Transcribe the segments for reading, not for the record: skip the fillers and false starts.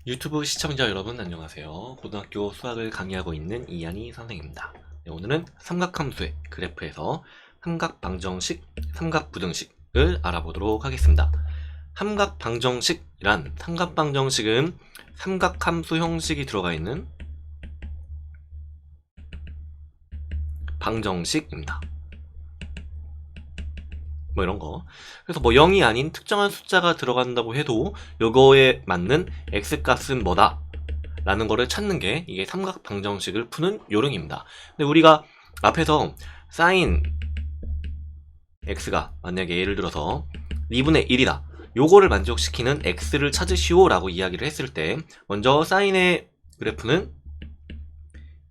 유튜브 시청자 여러분 안녕하세요. 고등학교 수학을 강의하고 있는 이한희 선생입니다. 네, 오늘은 삼각함수의 그래프에서 삼각방정식, 삼각부등식을 알아보도록 하겠습니다. 삼각방정식이란 삼각방정식은 삼각함수 형식이 들어가 있는 방정식입니다. 뭐 이런 거. 그래서 뭐 0이 아닌 특정한 숫자가 들어간다고 해도 요거에 맞는 x값은 뭐다 라는 거를 찾는 게 이게 삼각방정식을 푸는 요령입니다. 근데 우리가 앞에서 sin x가 만약에 예를 들어서 2분의 1이다 요거를 만족시키는 x를 찾으시오 라고 이야기를 했을 때 먼저 sin의 그래프는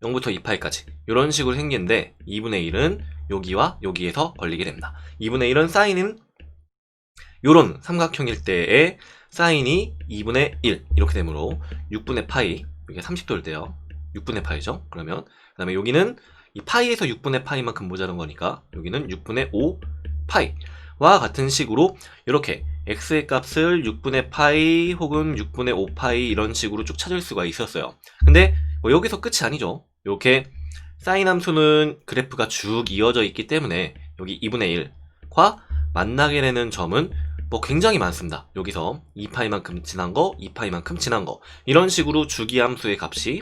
0부터 2파이까지 이런 식으로 생기는데 2분의 1은 여기와 여기에서 걸리게 됩니다. 2분의 1은 사인은 요런 삼각형일 때의 사인이 2분의 1 이렇게 되므로 6분의 파이 이게 30도일 때요. 6분의 파이죠. 그러면 그 다음에 여기는 이 파이에서 6분의 파이만큼 모자란 거니까 여기는 6분의 5 파이와 같은 식으로 이렇게 x의 값을 6분의 파이 혹은 6분의 5 파이 이런 식으로 쭉 찾을 수가 있었어요. 근데 뭐 여기서 끝이 아니죠. 이렇게 사인 함수는 그래프가 쭉 이어져 있기 때문에 여기 2분의 1과 만나게 되는 점은 뭐 굉장히 많습니다. 여기서 2파이만큼 지난 거, 2파이만큼 지난 거 이런 식으로 주기함수의 값이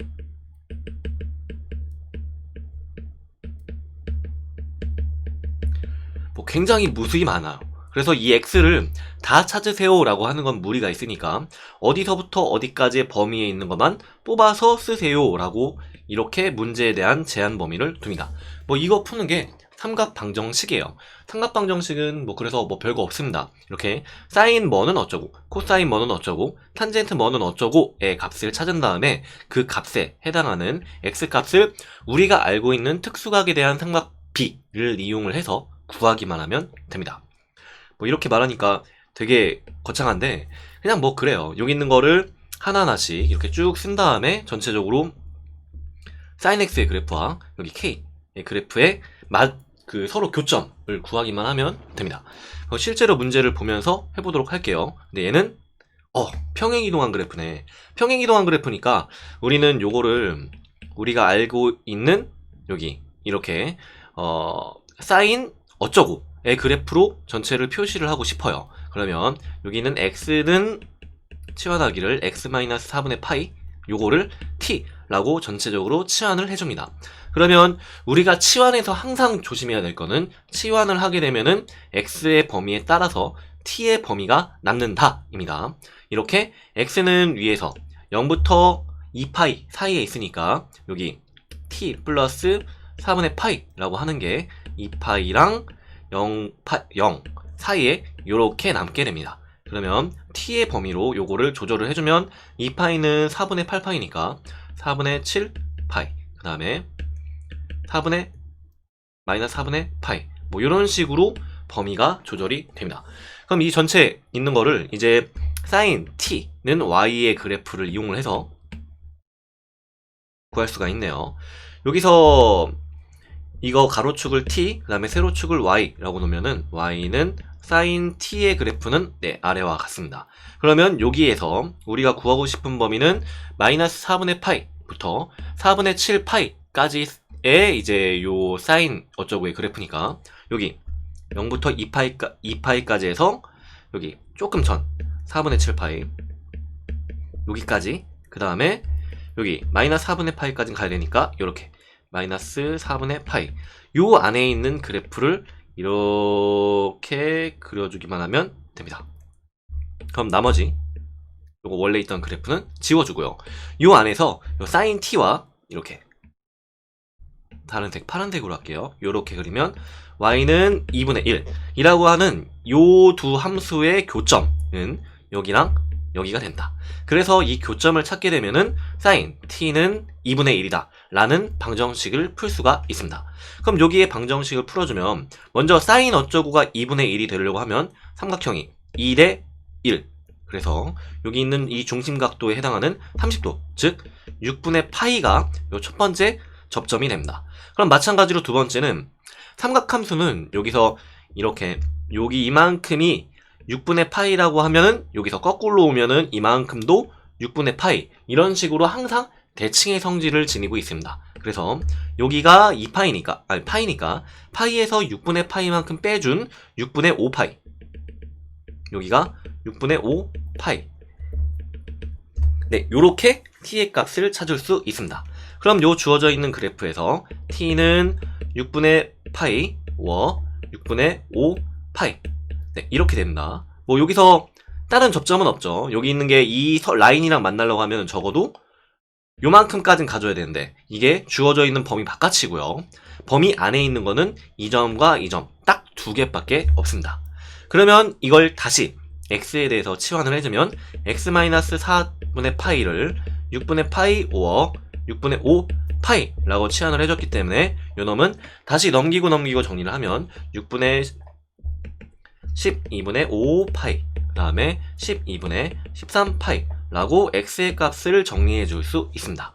뭐 굉장히 무수히 많아요. 그래서 이 x를 다 찾으세요 라고 하는 건 무리가 있으니까 어디서부터 어디까지의 범위에 있는 것만 뽑아서 쓰세요 라고 이렇게 문제에 대한 제한 범위를 둡니다. 뭐 이거 푸는 게 삼각방정식이에요. 삼각방정식은 뭐 그래서 뭐 별거 없습니다. 이렇게 사인 뭐는 어쩌고 코사인 뭐는 어쩌고 탄젠트 뭐는 어쩌고의 값을 찾은 다음에 그 값에 해당하는 x값을 우리가 알고 있는 특수각에 대한 삼각 b를 이용을 해서 구하기만 하면 됩니다. 뭐 이렇게 말하니까 되게 거창한데 그냥 뭐 그래요. 여기 있는 거를 하나하나씩 이렇게 쭉 쓴 다음에 전체적으로 sin x의 그래프와 여기 k의 그래프의 그 서로 교점을 구하기만 하면 됩니다. 실제로 문제를 보면서 해보도록 할게요. 근데 얘는 평행이동한 그래프네. 평행이동한 그래프니까 우리는 요거를 우리가 알고 있는 여기 이렇게 sin 어쩌고의 그래프로 전체를 표시를 하고 싶어요. 그러면 여기는 x는 치환하기를 x-4분의 파이 요거를 t라고 전체적으로 치환을 해줍니다. 그러면 우리가 치환에서 항상 조심해야 될 거는 치환을 하게 되면은 x의 범위에 따라서 t의 범위가 남는다 입니다. 이렇게 x는 위에서 0부터 2파이 사이에 있으니까 여기 t 플러스 4분의 파이라고 하는 게 2파이랑 0 사이에 이렇게 남게 됩니다. 그러면 t의 범위로 요거를 조절을 해주면 2파이는 4분의 8파이니까 4분의 7파이 그 다음에 4분의 마이너스 4분의 파이 뭐 이런 식으로 범위가 조절이 됩니다. 그럼 이 전체 있는 거를 이제 sin t는 y의 그래프를 이용을 해서 구할 수가 있네요. 여기서 이거 가로축을 t 그 다음에 세로축을 y라고 놓으면은 y는 sin t의 그래프는 아래와 같습니다. 그러면 여기에서 우리가 구하고 싶은 범위는 마이너스 4분의 파이부터 4분의 7 파이까지의 이제 요 sin 어쩌고의 그래프니까 여기 0부터 2파이까지 해서 여기 조금 전 4분의 7 파이 여기까지 그 다음에 여기 마이너스 4분의 파이까지 가야 되니까 이렇게 마이너스 4분의 파이 요 안에 있는 그래프를 이렇게 그려주기만 하면 됩니다. 그럼 나머지 요거 원래 있던 그래프는 지워주고요. 요 안에서 요 sin t와 이렇게 다른 색 파란색으로 할게요. 요렇게 그리면 y는 2분의 1 이라고 하는 요 두 함수의 교점은 여기랑 여기가 된다. 그래서 이 교점을 찾게 되면은 sin t는 2분의 1이다 라는 방정식을 풀 수가 있습니다. 그럼 여기에 방정식을 풀어주면 먼저 sin 어쩌고가 2분의 1이 되려고 하면 삼각형이 2대 1 그래서 여기 있는 이 중심각도에 해당하는 30도 즉 6분의 파이가 요 첫 번째 접점이 됩니다. 그럼 마찬가지로 두 번째는 삼각함수는 여기서 이렇게 여기 이만큼이 6분의 파이라고 하면은 여기서 거꾸로 오면은 이만큼도 6분의 파이 이런 식으로 항상 대칭의 성질을 지니고 있습니다. 그래서 여기가 2파이니까 아니 파이니까 파이에서 6분의 파이만큼 빼준 6분의 5파이 여기가 6분의 5파이 네, 요렇게 t의 값을 찾을 수 있습니다. 그럼 요 주어져 있는 그래프에서 t는 6분의 파이 워 6분의 5파이 네, 이렇게 됩니다. 뭐 여기서 다른 접점은 없죠. 여기 있는 게 이 라인이랑 만나려고 하면 적어도 요만큼까진 가져야 되는데 이게 주어져 있는 범위 바깥이고요. 범위 안에 있는 거는 이 점과 이 점 딱 두 개밖에 없습니다. 그러면 이걸 다시 x에 대해서 치환을 해주면 x-4분의 파이를 6분의 파이 오어 6분의 5 파이라고 치환을 해줬기 때문에 요 놈은 다시 넘기고 정리를 하면 6분의 12분의 5 파이 그 다음에 12분의 13 파이 라고 x의 값을 정리해 줄 수 있습니다.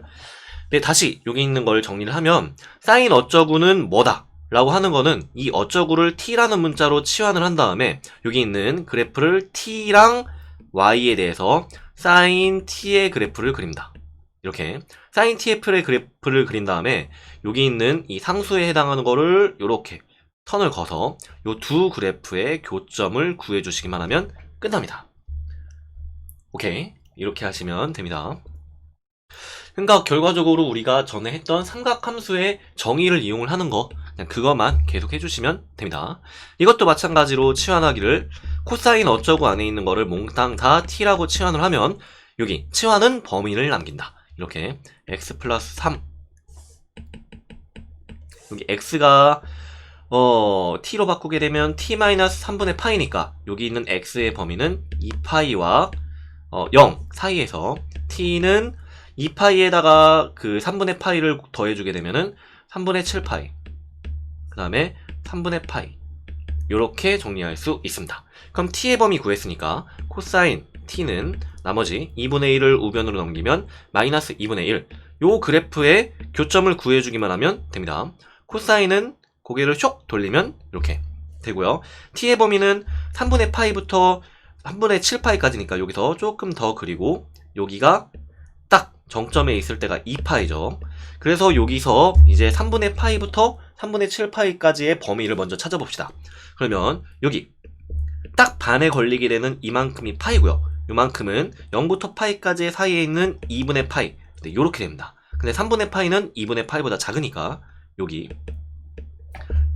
네, 다시 여기 있는 걸 정리를 하면 사인 어쩌구는 뭐다 라고 하는 거는 이 어쩌구를 t라는 문자로 치환을 한 다음에 여기 있는 그래프를 t랑 y에 대해서 사인 t의 그래프를 그립니다. 이렇게 사인 t의 그래프를 그린 다음에 여기 있는 이 상수에 해당하는 거를 이렇게 선을 그어서 이 두 그래프의 교점을 구해 주시기만 하면 끝납니다. 오케이, 이렇게 하시면 됩니다. 그러니까 결과적으로 우리가 전에 했던 삼각함수의 정의를 이용을 하는 거 그냥 그것만 계속 해주시면 됩니다. 이것도 마찬가지로 치환하기를 코사인 어쩌고 안에 있는 거를 몽땅 다 t라고 치환을 하면 여기 치환은 범위를 남긴다. 이렇게 x 플러스 3 여기 x가 t로 바꾸게 되면 t-3분의 파이니까 여기 있는 x의 범위는 2파이와 0 사이에서 t는 2파이에다가 그 3분의 파이를 더해주게 되면은 3분의 7파이 그 다음에 3분의 파이 요렇게 정리할 수 있습니다. 그럼 t의 범위 구했으니까 코사인 t는 나머지 2분의 1을 우변으로 넘기면 마이너스 2분의 1 요 그래프의 교점을 구해주기만 하면 됩니다. 코사인은 고개를 쇽 돌리면 이렇게 되고요. t의 범위는 3분의 파이부터 3분의 7파이까지니까 여기서 조금 더 그리고 여기가 딱 정점에 있을 때가 2파이죠. 그래서 여기서 이제 3분의 파이부터 3분의 7파이까지의 범위를 먼저 찾아봅시다. 그러면 여기 딱 반에 걸리게 되는 이만큼이 파이고요. 이만큼은 0부터 파이까지의 사이에 있는 2분의 파이 네, 이렇게 됩니다. 근데 3분의 파이는 2분의 파이보다 작으니까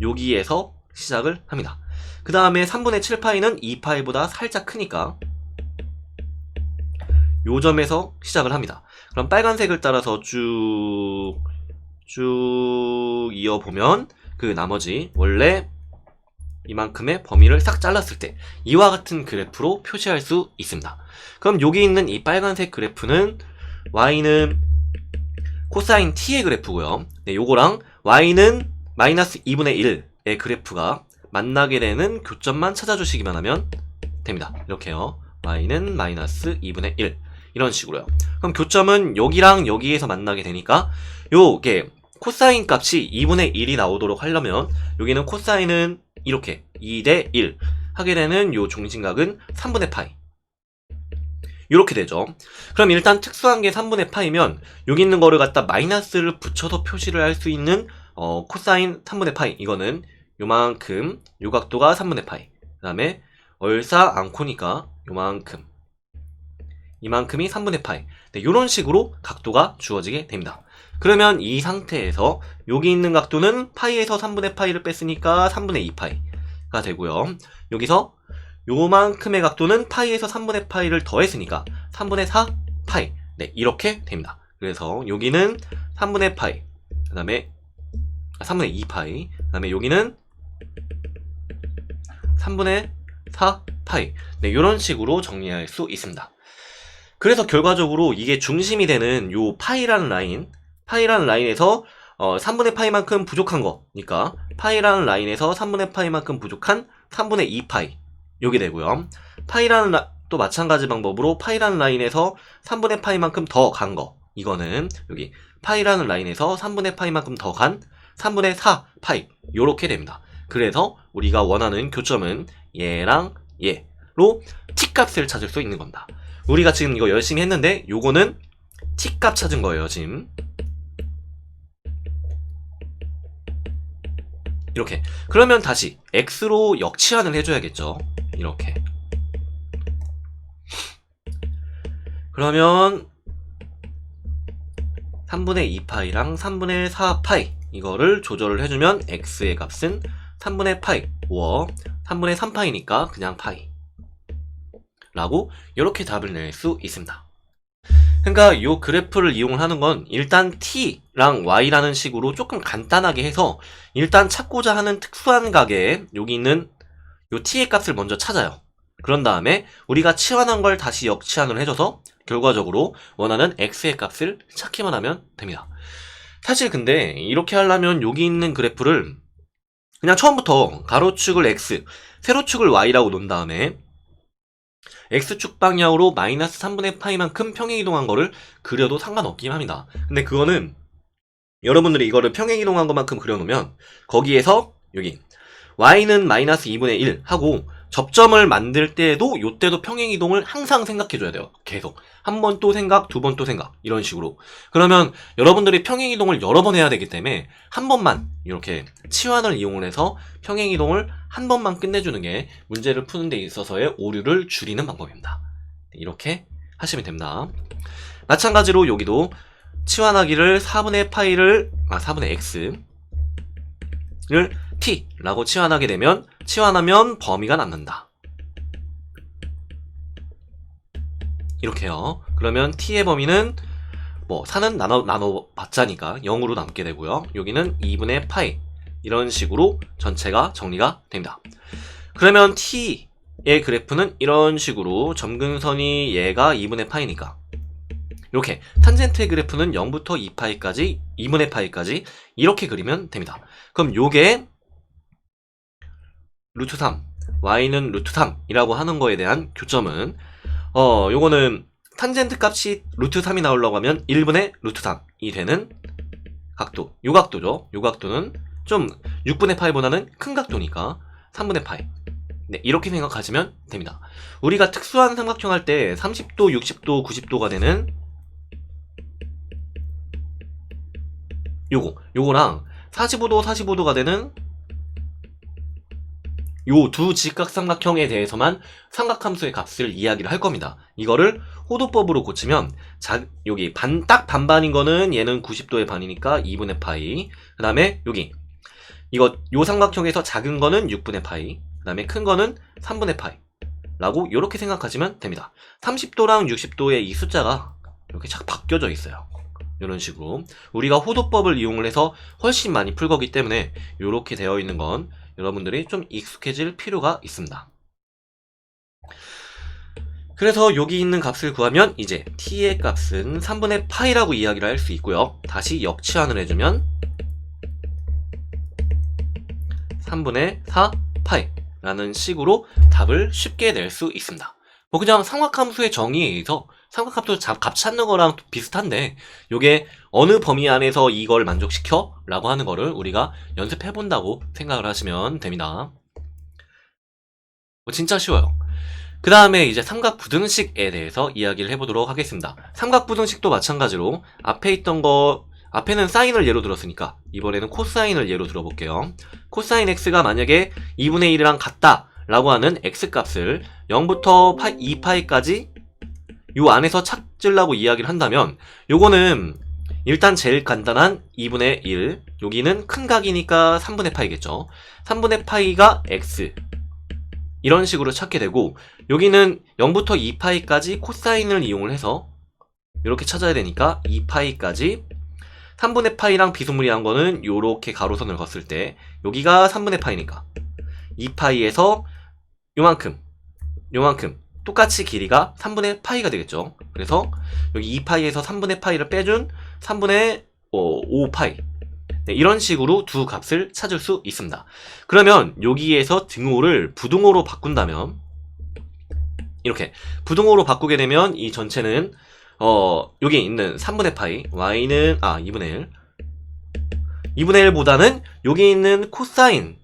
여기에서 시작을 합니다. 그 다음에 3분의 7파이는 2파이보다 살짝 크니까 요 점에서 시작을 합니다. 그럼 빨간색을 따라서 쭉 이어보면 그 나머지 원래 이만큼의 범위를 싹 잘랐을 때 이와 같은 그래프로 표시할 수 있습니다. 그럼 여기 있는 이 빨간색 그래프는 y는 코사인 t의 그래프고요. 네, 요거랑 y는 마이너스 2분의 1의 그래프가 만나게 되는 교점만 찾아주시기만 하면 됩니다. 이렇게요. y는 마이너스 2분의 1 이런 식으로요. 그럼 교점은 여기랑 여기에서 만나게 되니까 요게 코사인 값이 2분의 1이 나오도록 하려면 여기는 코사인은 이렇게 2대 1 하게 되는 요 중심각은 3분의 파이 이렇게 되죠. 그럼 일단 특수한 게 3분의 파이면 여기 있는 거를 갖다 마이너스를 붙여서 표시를 할 수 있는 코사인 3분의 파이 이거는 요만큼 요 각도가 3분의 파이 그 다음에 얼싸 않고니까 요만큼 이만큼이 3분의 파이 네, 요런 식으로 각도가 주어지게 됩니다. 그러면 이 상태에서 여기 있는 각도는 파이에서 3분의 파이를 뺐으니까 3분의 2파이가 되고요. 여기서 요만큼의 각도는 파이에서 3분의 파이를 더했으니까 3분의 4파이 네 이렇게 됩니다. 그래서 여기는 3분의 파이 그 다음에 3분의 2파이 그 다음에 여기는 3분의 4파이 네 이런 식으로 정리할 수 있습니다. 그래서 결과적으로 이게 중심이 되는 요 파이라는 라인에서 3분의 파이만큼 부족한 거니까 파이라는 라인에서 3분의 파이만큼 부족한 3분의 2파이 요게 되고요. 파이라는 또 마찬가지 방법으로 파이라는 라인에서 3분의 파이만큼 더 간 거 이거는 여기 파이라는 라인에서 3분의 파이만큼 더 간 3분의 4파이 요렇게 됩니다. 그래서 우리가 원하는 교점은 얘랑 얘로 t값을 찾을 수 있는 겁니다. 우리가 지금 이거 열심히 했는데 요거는 t값 찾은 거예요 지금. 이렇게. 그러면 다시 x로 역치환을 해줘야겠죠. 이렇게. 그러면 3분의 2파이랑 3분의 4파이 이거를 조절을 해주면 x의 값은 3분의 파이 3분의 3파이니까 그냥 파이 라고 이렇게 답을 낼 수 있습니다. 그러니까 이 그래프를 이용을 하는 건 일단 t랑 y라는 식으로 조금 간단하게 해서 일단 찾고자 하는 특수한 가게에 여기 있는 이 t의 값을 먼저 찾아요. 그런 다음에 우리가 치환한 걸 다시 역치환을 해줘서 결과적으로 원하는 x의 값을 찾기만 하면 됩니다. 사실 근데 이렇게 하려면 여기 있는 그래프를 그냥 처음부터 가로축을 x, 세로축을 y라고 놓은 다음에 x축 방향으로 마이너스 3분의 파이만큼 평행이동한 거를 그려도 상관없긴 합니다. 근데 그거는 여러분들이 이거를 평행이동한 것만큼 그려놓으면 거기에서 여기 y는 마이너스 2분의 1 하고 접점을 만들 때에도 요때도 평행이동을 항상 생각해줘야 돼요. 계속 한 번 또 생각, 두 번 또 생각 이런 식으로. 그러면 여러분들이 평행이동을 여러 번 해야 되기 때문에 한 번만 이렇게 치환을 이용을 해서 평행이동을 한 번만 끝내주는 게 문제를 푸는 데 있어서의 오류를 줄이는 방법입니다. 이렇게 하시면 됩니다. 마찬가지로 여기도 치환하기를 4분의 파이를 4분의 x를 t라고 치환하게 되면 치환하면 범위가 남는다. 이렇게요. 그러면 t의 범위는 뭐 4는 나눠봤자니까 0으로 남게 되고요. 여기는 2분의 파이 이런 식으로 전체가 정리가 됩니다. 그러면 t의 그래프는 이런 식으로 점근선이 얘가 2분의 파이니까 이렇게 탄젠트의 그래프는 0부터 2파이까지 2분의 파이까지 이렇게 그리면 됩니다. 그럼 요게 루트 3 y는 루트 3이라고 하는 거에 대한 교점은 요거는 탄젠트 값이 루트 3이 나오려고 하면 1분의 루트 3이 되는 각도, 요 각도죠. 요 각도는 좀 6분의 파이보다는 큰 각도니까 3분의 파이. 네, 이렇게 생각하시면 됩니다. 우리가 특수한 삼각형 할 때 30도, 60도, 90도가 되는 요거랑 45도, 45도가 되는 요 두 직각삼각형에 대해서만 삼각함수의 값을 이야기를 할 겁니다. 이거를 호도법으로 고치면 여기 딱 반반인 거는 얘는 90도의 반이니까 2분의 파이. 그 다음에 여기 요 삼각형에서 작은 거는 6분의 파이. 그 다음에 큰 거는 3분의 파이 라고 이렇게 생각하시면 됩니다. 30도랑 60도의 이 숫자가 이렇게 착 바뀌어져 있어요. 이런 식으로 우리가 호도법을 이용을 해서 훨씬 많이 풀 거기 때문에 이렇게 되어 있는 건 여러분들이 좀 익숙해질 필요가 있습니다. 그래서 여기 있는 값을 구하면 이제 t의 값은 3분의 파이라고 이야기를 할 수 있고요. 다시 역치환을 해주면 3분의 4파이 라는 식으로 답을 쉽게 낼 수 있습니다. 뭐 그냥 삼각함수의 정의에 의해서 삼각함수 값 찾는 거랑 비슷한데 요게 어느 범위 안에서 이걸 만족시켜? 라고 하는 거를 우리가 연습해 본다고 생각을 하시면 됩니다. 진짜 쉬워요. 그 다음에 이제 삼각부등식에 대해서 이야기를 해보도록 하겠습니다. 삼각부등식도 마찬가지로 앞에 있던 거 앞에는 사인을 예로 들었으니까 이번에는 코사인을 예로 들어볼게요. 코사인 x가 만약에 2분의 1이랑 같다 라고 하는 x값을 0부터 2파이까지 요 안에서 찾으려고 이야기를 한다면 요거는 일단 제일 간단한 2분의 1 여기는 큰 각이니까 3분의 파이겠죠. 3분의 파이가 x 이런 식으로 찾게 되고 여기는 0부터 2파이까지 코사인을 이용을 해서 이렇게 찾아야 되니까 2파이까지 3분의 파이랑 비스무리한 거는 요렇게 가로선을 걷을 때 여기가 3분의 파이니까 2파이에서 요만큼 똑같이 길이가 3분의 파이가 되겠죠. 그래서 여기 2파이에서 3분의 파이를 빼준 3분의 5파이 네, 이런 식으로 두 값을 찾을 수 있습니다. 그러면 여기에서 등호를 부등호로 바꾼다면 이렇게 부등호로 바꾸게 되면 이 전체는 여기 있는 3분의 파이 y는 2분의 1 2분의 1보다는 여기 있는 코사인에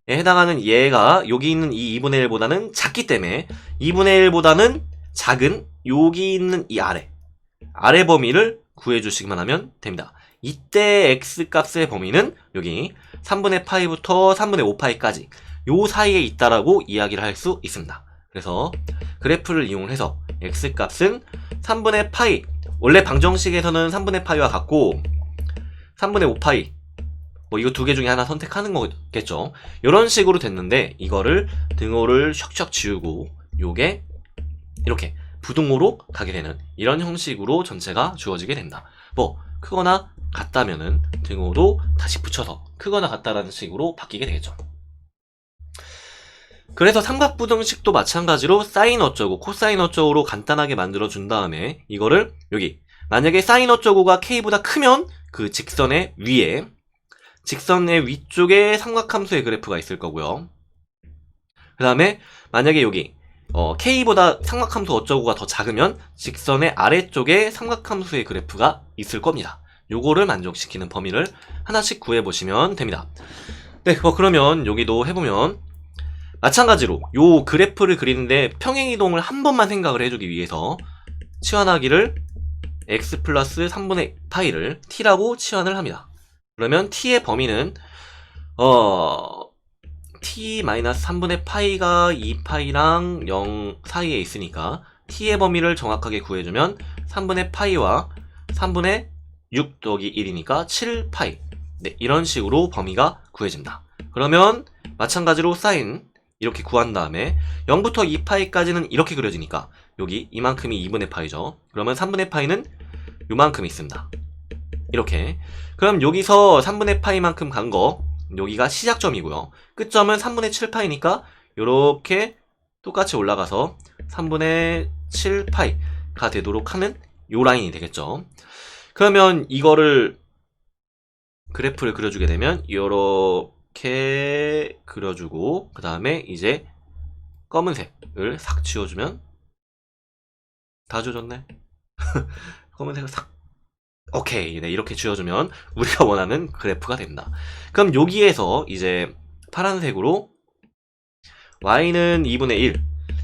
해당하는 얘가 여기 있는 이 2분의 1보다는 작기 때문에 2분의 1보다는 작은 여기 있는 이 아래 범위를 구해주시기만 하면 됩니다. 이때 x값의 범위는 여기 3분의 파이부터 3분의 5파이까지 요 사이에 있다라고 이야기를 할 수 있습니다. 그래서 그래프를 이용해서 x값은 3분의 파이, 원래 방정식에서는 3분의 파이와 같고 3분의 5파이 뭐 이거 두 개 중에 하나 선택하는 거겠죠. 이런 식으로 됐는데 이거를 등호를 샥샥 지우고 요게 이렇게 부등호로 가게 되는 이런 형식으로 전체가 주어지게 됩니다. 뭐 크거나 같다면은 등호도 다시 붙여서 크거나 같다라는 식으로 바뀌게 되겠죠. 그래서 삼각부등식도 마찬가지로 사인 어쩌고 코사인 어쩌고로 간단하게 만들어 준 다음에 이거를 여기 만약에 사인 어쩌고가 k보다 크면 그 직선의 위에 직선의 위쪽에 삼각함수의 그래프가 있을 거고요. 그 다음에 만약에 여기 k보다 삼각함수 어쩌고가 더 작으면 직선의 아래쪽에 삼각함수의 그래프가 있을 겁니다. 요거를 만족시키는 범위를 하나씩 구해보시면 됩니다. 네, 그러면 여기도 해보면 마찬가지로 요 그래프를 그리는데 평행이동을 한 번만 생각을 해주기 위해서 치환하기를 x 플러스 3분의 파이를 t라고 치환을 합니다. 그러면 t의 범위는 t-3분의 파이가 2파이랑 0 사이에 있으니까 t의 범위를 정확하게 구해주면 3분의 파이와 3분의 6 더하기 1이니까 7파이. 네, 이런 식으로 범위가 구해집니다. 그러면 마찬가지로 사인 이렇게 구한 다음에 0부터 2파이까지는 이렇게 그려지니까 여기 이만큼이 2분의 파이죠. 그러면 3분의 파이는 요만큼 있습니다. 이렇게. 그럼 여기서 3분의 파이만큼 간 거 여기가 시작점이고요. 끝점은 3분의 7파이니까 요렇게 똑같이 올라가서 3분의 7파이가 되도록 하는 요 라인이 되겠죠. 그러면 이거를 그래프를 그려주게 되면 요렇게 그려주고 그 다음에 이제 검은색을 싹 지워주면 다 지워졌네. 검은색을 싹 오케이. 네, 이렇게 지워주면 우리가 원하는 그래프가 됩니다. 그럼 여기에서 이제 파란색으로 y는 2분의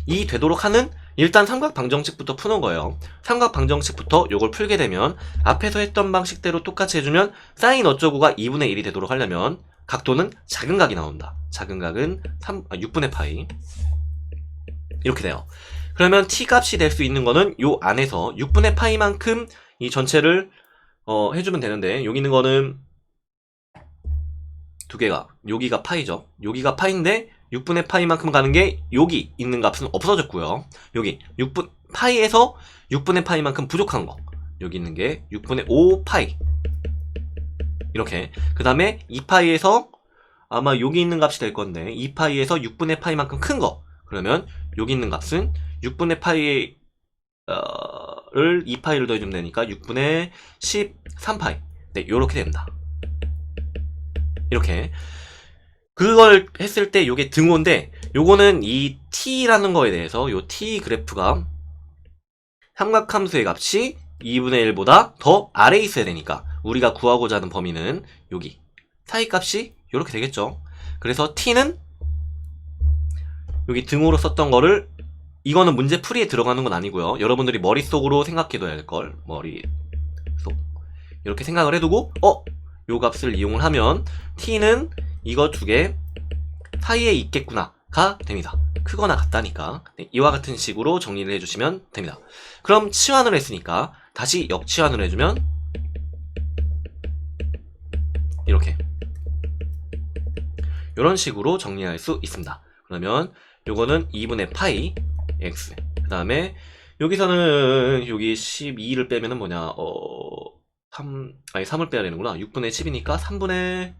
1이 되도록 하는 일단 삼각방정식부터 푸는 거예요. 삼각방정식부터 요걸 풀게 되면 앞에서 했던 방식대로 똑같이 해주면 사인 어쩌고가 2분의 1이 되도록 하려면 각도는 작은 각이 나온다. 작은 각은 6분의 파이 이렇게 돼요. 그러면 t 값이 될 수 있는 거는 요 안에서 6분의 파이만큼 이 전체를 해주면 되는데 여기 있는 거는 두 개가 여기가 파이죠. 여기가 파이인데 6분의 파이만큼 가는 게 여기 있는 값은 없어졌고요. 여기 6분 파이에서 6분의 파이만큼 부족한 거 여기 있는 게 6분의 5 파이 이렇게 그 다음에 2파이에서 아마 여기 있는 값이 될 건데 2파이에서 6분의 파이만큼 큰 거 그러면 여기 있는 값은 6분의 파이 를 2파이를 더해주면 되니까 6분의 13파이 네 요렇게 됩니다. 이렇게 그걸 했을 때 요게 등호인데 요거는 이 t라는 거에 대해서 요 t 그래프가 삼각함수의 값이 2분의 1보다 더 아래에 있어야 되니까 우리가 구하고자 하는 범위는 여기 사이 값이 요렇게 되겠죠. 그래서 t는 여기 등호로 썼던 거를 이거는 문제 풀이에 들어가는 건 아니고요. 여러분들이 머릿속으로 생각해둬야 할걸. 머릿속 이렇게 생각을 해두고 요 값을 이용을 하면 t는 이거 두 개 사이에 있겠구나가 됩니다. 크거나 같다니까 네, 이와 같은 식으로 정리를 해주시면 됩니다. 그럼 치환을 했으니까 다시 역치환을 해주면 이렇게 이런 식으로 정리할 수 있습니다. 그러면 요거는 2분의 파이 x 그 다음에 여기서는 여기 12를 빼면은 뭐냐 3을 빼야 되는구나. 6분의 10이니까 3분의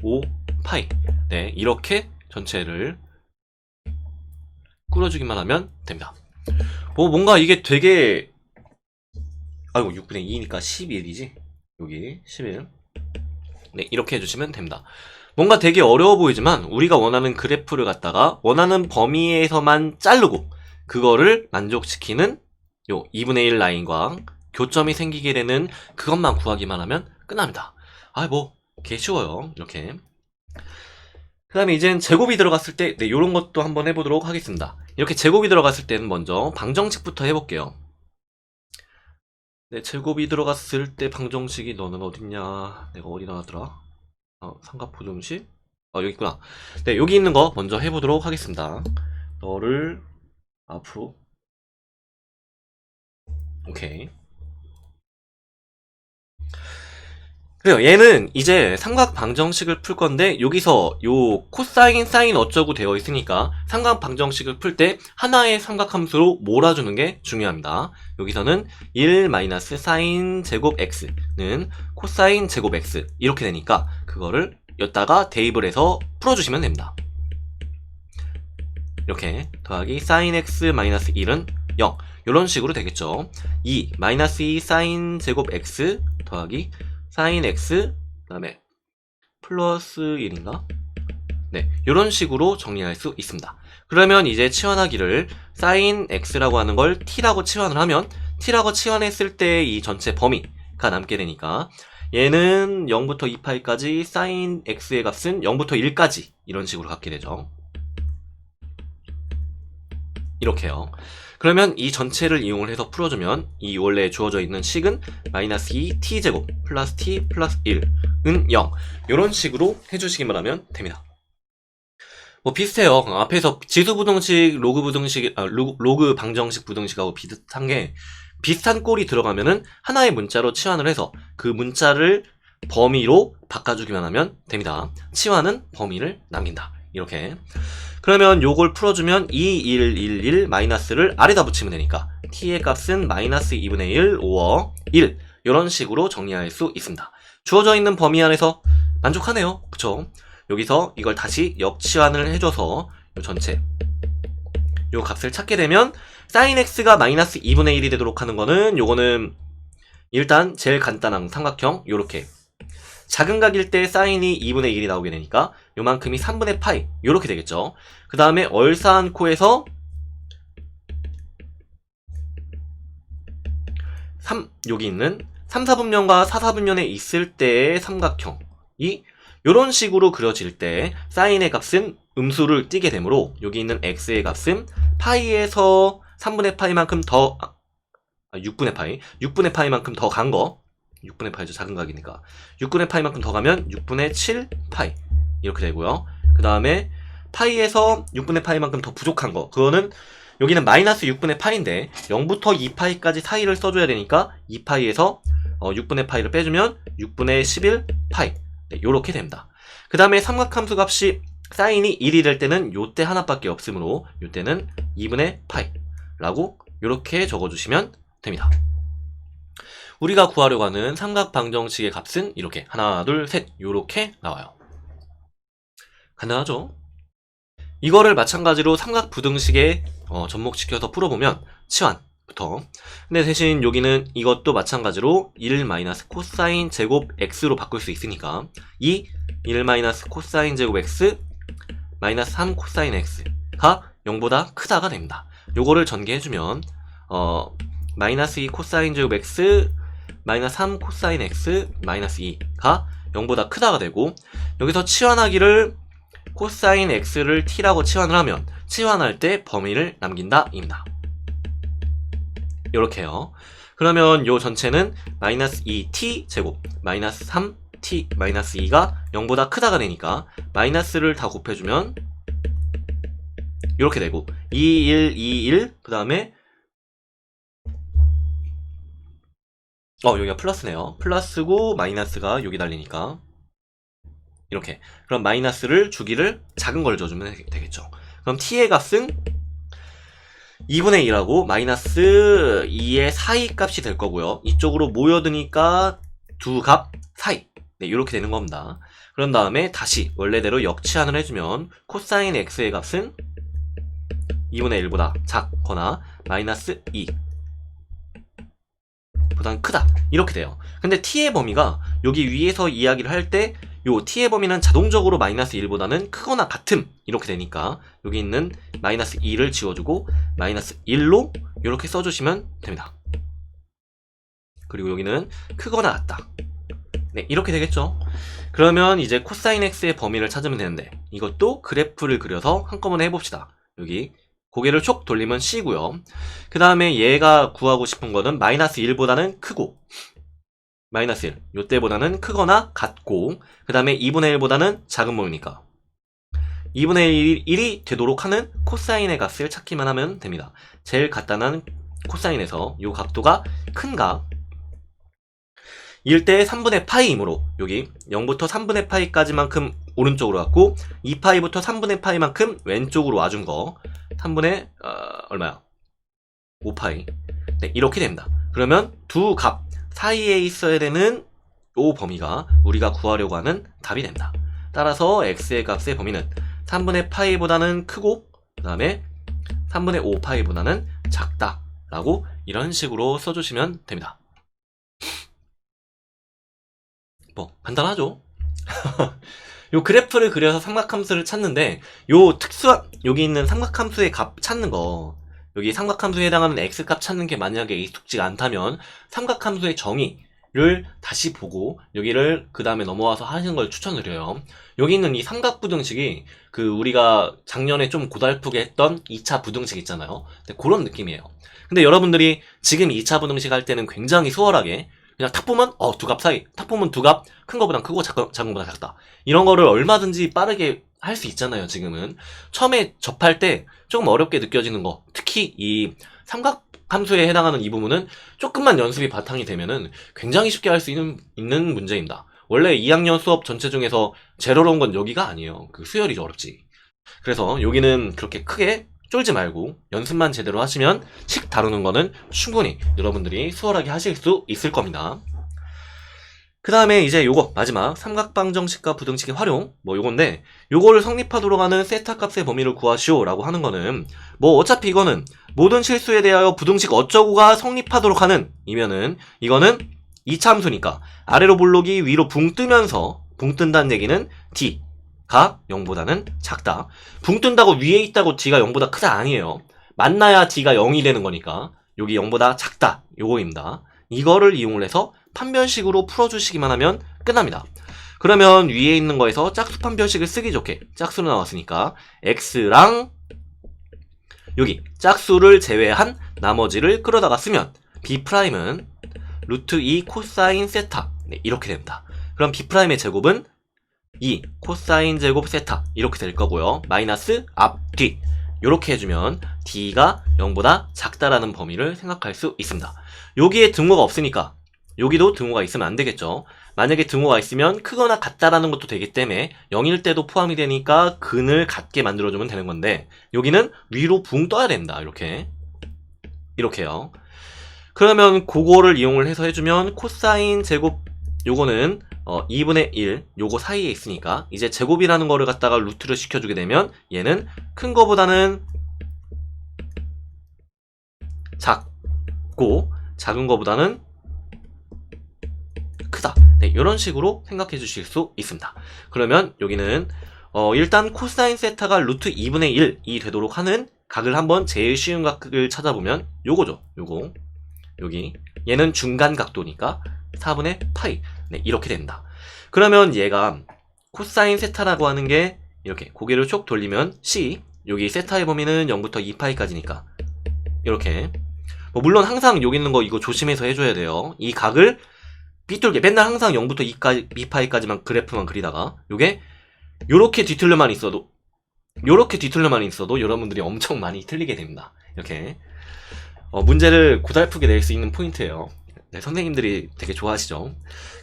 5 파이 네 이렇게 전체를 꾸려주기만 하면 됩니다. 뭔가 이게 되게 아이고 6분의 2니까 11이지 여기 11 네 이렇게 해주시면 됩니다. 뭔가 되게 어려워 보이지만 우리가 원하는 그래프를 갖다가 원하는 범위에서만 자르고 그거를 만족시키는 요 2분의 1 라인과 교점이 생기게 되는 그것만 구하기만 하면 끝납니다. 개 쉬워요. 이렇게 그 다음에 이젠 제곱이 들어갔을 때, 네, 요런 것도 한번 해보도록 하겠습니다. 이렇게 제곱이 들어갔을 때는 먼저 방정식부터 해볼게요. 네, 제곱이 들어갔을 때 방정식이 너는 어딨냐? 내가 어디 나왔더라? 삼각부등식? 여기 있구나. 네, 여기 있는 거 먼저 해보도록 하겠습니다. 너를 앞으로. 오케이. 그래요. 얘는 이제 삼각 방정식을 풀 건데 여기서 요 코사인, 사인 어쩌고 되어 있으니까 삼각 방정식을 풀 때 하나의 삼각함수로 몰아주는 게 중요합니다. 여기서는 1 마이너스 사인 제곱 x는 코사인 제곱 x 이렇게 되니까 그거를 여기다가 대입을 해서 풀어주시면 됩니다. 이렇게 더하기 사인 x 마이너스 1은 0 이런 식으로 되겠죠. 2 마이너스 2 사인 제곱 x 더하기 사인 x 그 다음에 플러스 1인가? 네, 이런 식으로 정리할 수 있습니다. 그러면 이제 치환하기를 사인 x라고 하는 걸 t라고 치환을 하면 t라고 치환했을 때 이 전체 범위가 남게 되니까 얘는 0부터 2파이까지 사인 x의 값은 0부터 1까지 이런 식으로 갖게 되죠. 이렇게요. 그러면 이 전체를 이용을 해서 풀어주면 이 원래 주어져 있는 식은 마이너스 2 t제곱 플러스 t 플러스 1은 0 이런 식으로 해주시기만 하면 됩니다. 뭐 비슷해요. 앞에서 지수부등식, 로그부등식, 로그 방정식 부등식하고 비슷한 게 비슷한 꼴이 들어가면은 하나의 문자로 치환을 해서 그 문자를 범위로 바꿔주기만 하면 됩니다. 치환은 범위를 남긴다. 이렇게. 그러면 요걸 풀어주면 2, 1, 1, 1 마이너스를 아래다 붙이면 되니까 t의 값은 마이너스 2분의 1 오어 1 이런 식으로 정리할 수 있습니다. 주어져 있는 범위 안에서 만족하네요. 그쵸? 여기서 이걸 다시 역치환을 해줘서 요 전체 요 값을 찾게 되면 sin x가 마이너스 2분의 1이 되도록 하는 거는 요거는 일단 제일 간단한 삼각형 요렇게 작은 각일 때 사인이 2분의 1이 나오게 되니까 요만큼이 3분의 파이 요렇게 되겠죠. 그 다음에 얼사한 코에서 3 여기 있는 3, 4분면과 4, 4분면에 있을 때의 삼각형이 요런 식으로 그려질 때 사인의 값은 음수를 띠게 되므로 여기 있는 x의 값은 파이에서 3분의 파이만큼 더 6분의 파이 6분의 파이만큼 더 간 거 6분의 파이죠. 작은 각이니까 6분의 파이만큼 더 가면 6분의 7 파이 이렇게 되고요. 그 다음에 파이에서 6분의 파이만큼 더 부족한 거 그거는 여기는 마이너스 6분의 파이인데 0부터 2파이까지 사이를 써줘야 되니까 2파이에서 6분의 파이를 빼주면 6분의 11 파이 네, 요렇게 됩니다. 그 다음에 삼각함수 값이 사인이 1이 될 때는 요때 하나밖에 없으므로 요때는 2분의 파이 라고 요렇게 적어주시면 됩니다. 우리가 구하려고 하는 삼각 방정식의 값은 이렇게 하나 둘 셋 요렇게 나와요. 간단하죠? 이거를 마찬가지로 삼각 부등식에 접목시켜서 풀어보면 치환부터 근데 대신 여기는 이것도 마찬가지로 1 마이너스 코사인 제곱 x로 바꿀 수 있으니까 이 1 마이너스 코사인 제곱 x 마이너스 3 코사인 x가 0보다 크다가 됩니다. 요거를 전개해주면 마이너스 2 코사인 제곱 x 마이너스 3 코사인 x 마이너스 2가 0보다 크다가 되고 여기서 치환하기를 코사인 x를 t라고 치환을 하면 치환할 때 범위를 남긴다 입니다. 요렇게요. 그러면 요 전체는 마이너스 2t 제곱 마이너스 3t 마이너스 2가 0보다 크다가 되니까 마이너스를 다 곱해주면 요렇게 되고 2, 1, 2, 1 그 다음에 여기가 플러스네요. 플러스고 마이너스가 여기 달리니까 이렇게 그럼 마이너스를 주기를 작은 걸 줘주면 되겠죠. 그럼 t의 값은 2분의 2라고 마이너스 2의 사이 값이 될 거고요. 이쪽으로 모여드니까 두 값 사이 네 이렇게 되는 겁니다. 그런 다음에 다시 원래대로 역치환을 해주면 코사인 x의 값은 2분의 1보다 작거나 마이너스 2 보다는 크다 이렇게 돼요. 근데 t의 범위가 여기 위에서 이야기를 할 때 요 t의 범위는 자동적으로 마이너스 1보다는 크거나 같음 이렇게 되니까 여기 있는 마이너스 2를 지워주고 마이너스 1로 이렇게 써주시면 됩니다. 그리고 여기는 크거나 같다 네, 이렇게 되겠죠. 그러면 이제 코사인 x의 범위를 찾으면 되는데 이것도 그래프를 그려서 한꺼번에 해봅시다. 여기 고개를 촉 돌리면 c고요. 그 다음에 얘가 구하고 싶은 거는 마이너스 1보다는 크고 마이너스 1, 요때보다는 크거나 같고 그 다음에 2분의 1보다는 작은 범위니까 2분의 1이 되도록 하는 코사인의 값을 찾기만 하면 됩니다. 제일 간단한 코사인에서 이 각도가 큰 각, 일 때 3분의 파이이므로 여기 0부터 3분의 파이까지만큼 오른쪽으로 왔고 2파이부터 3분의 파이만큼 왼쪽으로 와준 거 3분의 얼마야? 5파이. 네, 이렇게 됩니다. 그러면 두 값 사이에 있어야 되는 이 범위가 우리가 구하려고 하는 답이 된다. 따라서 x의 값의 범위는 3분의 파이보다는 크고 그 다음에 3분의 5파이보다는 작다 라고 이런 식으로 써주시면 됩니다. 뭐 간단하죠? 요 그래프를 그려서 삼각함수를 찾는데 요 특수한 여기 있는 삼각함수의 값 찾는 거 여기 삼각함수에 해당하는 x값 찾는 게 만약에 익숙지가 않다면 삼각함수의 정의를 다시 보고 여기를 그 다음에 넘어와서 하시는 걸 추천드려요. 여기 있는 이 삼각부등식이 그 우리가 작년에 좀 고달프게 했던 2차 부등식 있잖아요. 그런 느낌이에요. 근데 여러분들이 지금 2차 부등식 할 때는 굉장히 수월하게 그냥 탁 보면 두 값 사이 탁 보면 두 값 큰 거보단 크고 작은 거보다 작다 이런 거를 얼마든지 빠르게 할 수 있잖아요. 지금은 처음에 접할 때 조금 어렵게 느껴지는 거 특히 이 삼각함수에 해당하는 이 부분은 조금만 연습이 바탕이 되면은 굉장히 쉽게 할 수 있는 문제입니다. 원래 2학년 수업 전체 중에서 제일 어려운 건 여기가 아니에요. 그 수열이 어렵지. 그래서 여기는 그렇게 크게 쫄지 말고 연습만 제대로 하시면 식 다루는 거는 충분히 여러분들이 수월하게 하실 수 있을 겁니다. 그 다음에 이제 요거 마지막 삼각방정식과 부등식의 활용 뭐 요건데 요거를 성립하도록 하는 세타 값의 범위를 구하시오 라고 하는 거는 뭐 어차피 이거는 모든 실수에 대하여 부등식 어쩌고가 성립하도록 하는 이면은 이거는 2차 함수니까 아래로 볼록이 위로 붕 뜨면서 붕 뜬다는 얘기는 d가 0보다는 작다. 붕 뜬다고 위에 있다고 d가 0보다 크다 아니에요. 만나야 d가 0이 되는 거니까 여기 0보다 작다 요거입니다. 이거를 이용을 해서 판별식으로 풀어주시기만 하면 끝납니다. 그러면 위에 있는 거에서 짝수 판별식을 쓰기 좋게 짝수로 나왔으니까 x랑 여기 짝수를 제외한 나머지를 끌어다가 쓰면 b'은 루트 2 코사인 세타 네, 이렇게 됩니다. 그럼 b'의 제곱은 2 코사인 제곱 세타 이렇게 될 거고요. 마이너스 앞, 뒤 이렇게 해주면 d가 0보다 작다라는 범위를 생각할 수 있습니다. 여기에 등호가 없으니까 여기도 등호가 있으면 안 되겠죠. 만약에 등호가 있으면 크거나 같다라는 것도 되기 때문에 0일 때도 포함이 되니까 근을 같게 만들어주면 되는 건데 여기는 위로 붕 떠야 됩니다. 이렇게요. 그러면 그거를 이용을 해서 해주면 코사인 제곱 요거는 2분의 1 요거 사이에 있으니까 이제 제곱이라는 거를 갖다가 루트를 시켜주게 되면 얘는 큰 거보다는 작고 작은 거보다는 크다. 네, 이런 식으로 생각해 주실 수 있습니다. 그러면 여기는 일단 코사인 세타가 루트 2분의 1이 되도록 하는 각을 한번 제일 쉬운 각을 찾아보면 요거죠. 요거 여기 얘는 중간 각도니까 4분의 파이 네, 이렇게 된다. 그러면 얘가 코사인 세타라고 하는 게 이렇게 고개를 쭉 돌리면 C 여기 세타의 범위는 0부터 2파이까지니까 이렇게 뭐 물론 항상 여기 있는 거 이거 조심해서 해줘야 돼요. 이 각을 삐뚤게 맨날 항상 0부터 2파이까지만 그래프만 그리다가 요게 요렇게 뒤틀려만 있어도 여러분들이 엄청 많이 틀리게 됩니다. 이렇게 문제를 고달프게 낼 수 있는 포인트예요. 네, 선생님들이 되게 좋아하시죠.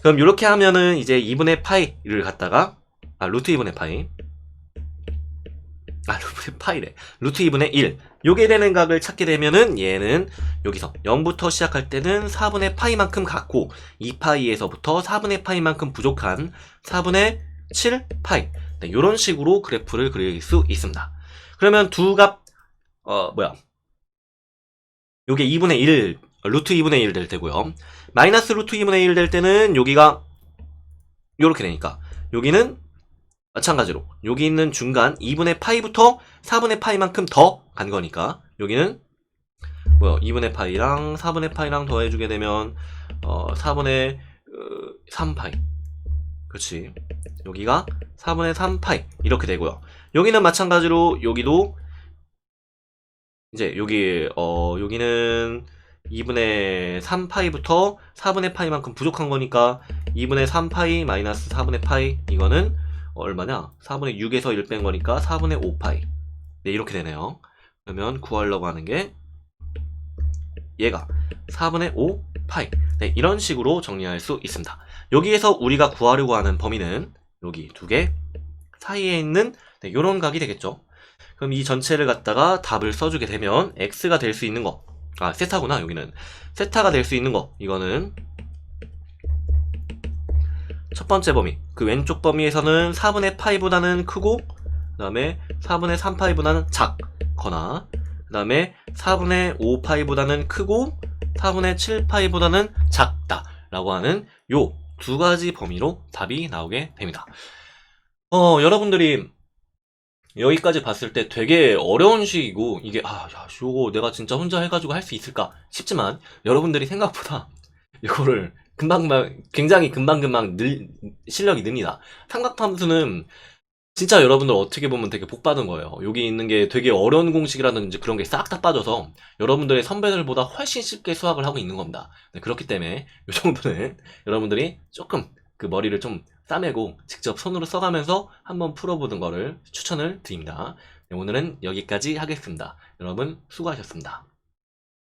그럼 이렇게 하면은 이제 2분의 파이를 갖다가 루트 2분의 파이 루트 2분의 1 요게 되는 각을 찾게 되면은 얘는 여기서 0부터 시작할 때는 4분의 파이만큼 같고 2파이에서부터 4분의 파이만큼 부족한 4분의 7 파이 네, 요런 식으로 그래프를 그릴 수 있습니다. 그러면 두 값 요게 2분의 1 루트 2분의 1 될 때고요. 마이너스 루트 2분의 1 될 때는 여기가 요렇게 되니까 여기는 마찬가지로 여기 있는 중간 2분의 파이부터 4분의 파이만큼 더 간 거니까 여기는 2분의 파이랑 4분의 파이랑 더해주게 되면 4분의 3파이 그렇지. 여기가 4분의 3파이 이렇게 되고요. 여기는 마찬가지로 여기도 이제 여기는 2분의 3파이부터 4분의 파이만큼 부족한 거니까 2분의 3파이 마이너스 4분의 파이 이거는 얼마냐? 4분의 6에서 1 뺀 거니까 4분의 5파이. 네, 이렇게 되네요. 그러면 구하려고 하는 게 얘가 4분의 5파이. 네, 이런 식으로 정리할 수 있습니다. 여기에서 우리가 구하려고 하는 범위는 여기 두 개 사이에 있는 네, 요런 각이 되겠죠. 그럼 이 전체를 갖다가 답을 써주게 되면 x가 될 수 있는 거, 세타구나. 여기는 세타가 될 수 있는 거, 이거는 첫 번째 범위, 그 왼쪽 범위에서는 4분의 파이보다는 크고, 그 다음에 4분의 3파이보다는 작거나, 그 다음에 4분의 5파이보다는 크고 4분의 7파이보다는 작다 라고 하는 요 두 가지 범위로 답이 나오게 됩니다. 여러분들이 여기까지 봤을 때 되게 어려운 식이고, 이게 요거 내가 진짜 혼자 해가지고 할 수 있을까 싶지만, 여러분들이 생각보다 이거를 굉장히 금방금방 실력이 늡니다. 삼각함수는 진짜 여러분들 어떻게 보면 되게 복 받은 거예요. 여기 있는 게 되게 어려운 공식이라든지 그런 게 싹 다 빠져서 여러분들의 선배들보다 훨씬 쉽게 수학을 하고 있는 겁니다. 네, 그렇기 때문에 이 정도는 여러분들이 조금 그 머리를 좀 싸매고 직접 손으로 써가면서 한번 풀어보는 거를 추천을 드립니다. 네, 오늘은 여기까지 하겠습니다. 여러분 수고하셨습니다.